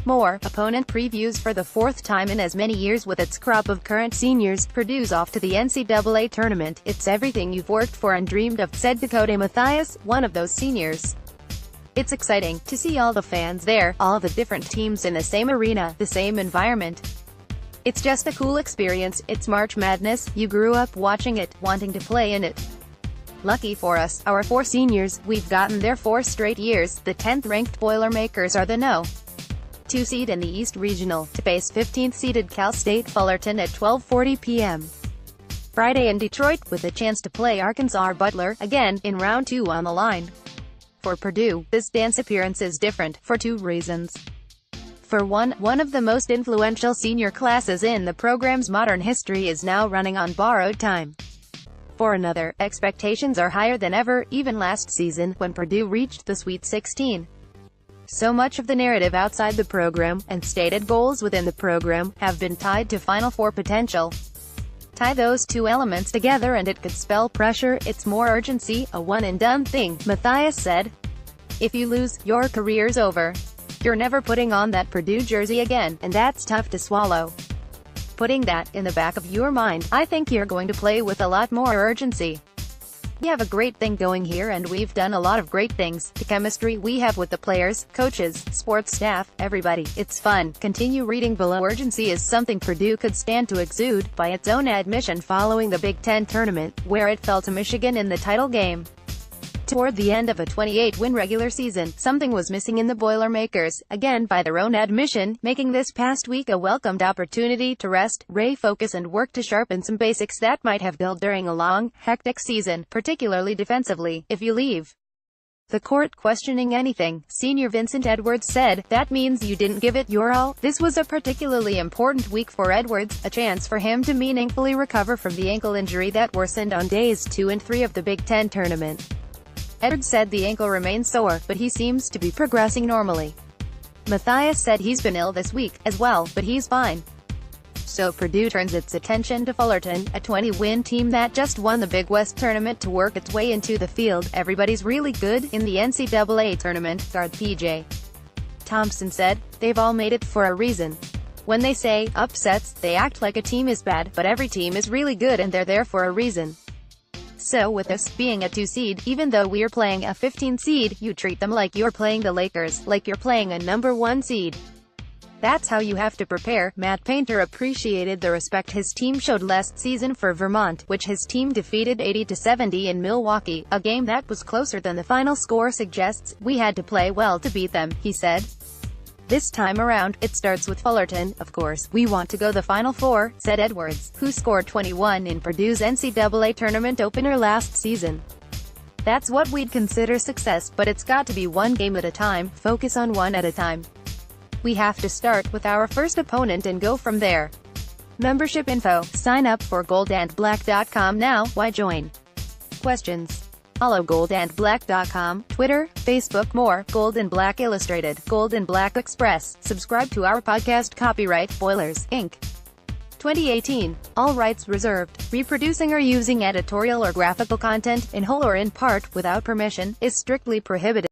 More opponent previews for the fourth time in as many years with its crop of current seniors. Purdue's off to the NCAA tournament. It's everything you've worked for and dreamed of, said Dakota Mathias, one of those seniors. It's exciting to see all the fans there, all the different teams in the same arena, the same environment. It's just a cool experience. It's March Madness. You grew up watching it, wanting to play in it. Lucky for us, our 4 seniors, we've gotten there 4 straight years. The 10th-ranked Boilermakers are the No. 2 seed in the East Regional, to face 15th-seeded Cal State Fullerton at 12:40 p.m. Friday in Detroit, with a chance to play Arkansas Butler, again, in round 2 on the line. For Purdue, this dance appearance is different, for 2 reasons. For one of the most influential senior classes in the program's modern history is now running on borrowed time. For another, expectations are higher than ever, even last season, when Purdue reached the Sweet 16. So much of the narrative outside the program, and stated goals within the program, have been tied to Final Four potential. Tie those 2 elements together and it could spell pressure. It's more urgency, a one-and-done thing, Mathias said. If you lose, your career's over. You're never putting on that Purdue jersey again, and that's tough to swallow. Putting that in the back of your mind, I think you're going to play with a lot more urgency. We have a great thing going here and we've done a lot of great things. The chemistry we have with the players, coaches, sports staff, everybody, it's fun. Continue reading below. Urgency is something Purdue could stand to exude, by its own admission, following the Big Ten tournament, where it fell to Michigan in the title game. Toward the end of a 28-win regular season, something was missing in the Boilermakers, again by their own admission, making this past week a welcomed opportunity to rest, refocus and work to sharpen some basics that might have built during a long, hectic season, particularly defensively. If you leave the court questioning anything, senior Vincent Edwards said, that means you didn't give it your all. This was a particularly important week for Edwards, a chance for him to meaningfully recover from the ankle injury that worsened on days 2 and 3 of the Big Ten tournament. Edwards said the ankle remains sore, but he seems to be progressing normally. Mathias said he's been ill this week, as well, but he's fine. So Purdue turns its attention to Fullerton, a 20-win team that just won the Big West tournament to work its way into the field. Everybody's really good in the NCAA tournament, guard P.J. Thompson said. They've all made it for a reason. When they say upsets, they act like a team is bad, but every team is really good and they're there for a reason. So with us being a 2 seed, even though we're playing a 15 seed, you treat them like you're playing the Lakers, like you're playing a number 1 seed. That's how you have to prepare. Matt Painter appreciated the respect his team showed last season for Vermont, which his team defeated 80-70 in Milwaukee, a game that was closer than the final score suggests. We had to play well to beat them, he said. This time around, it starts with Fullerton, of course. We want to go the Final Four, said Edwards, who scored 21 in Purdue's NCAA tournament opener last season. That's what we'd consider success, but it's got to be one game at a time, focus on one at a time. We have to start with our first opponent and go from there. Membership info. Sign up for goldandblack.com now. Why join? Questions. Follow goldandblack.com, Twitter, Facebook. More, Gold and Black Illustrated, Gold and Black Express. Subscribe to our podcast. Copyright, Boilers, Inc. 2018. All rights reserved. Reproducing or using editorial or graphical content, in whole or in part, without permission, is strictly prohibited.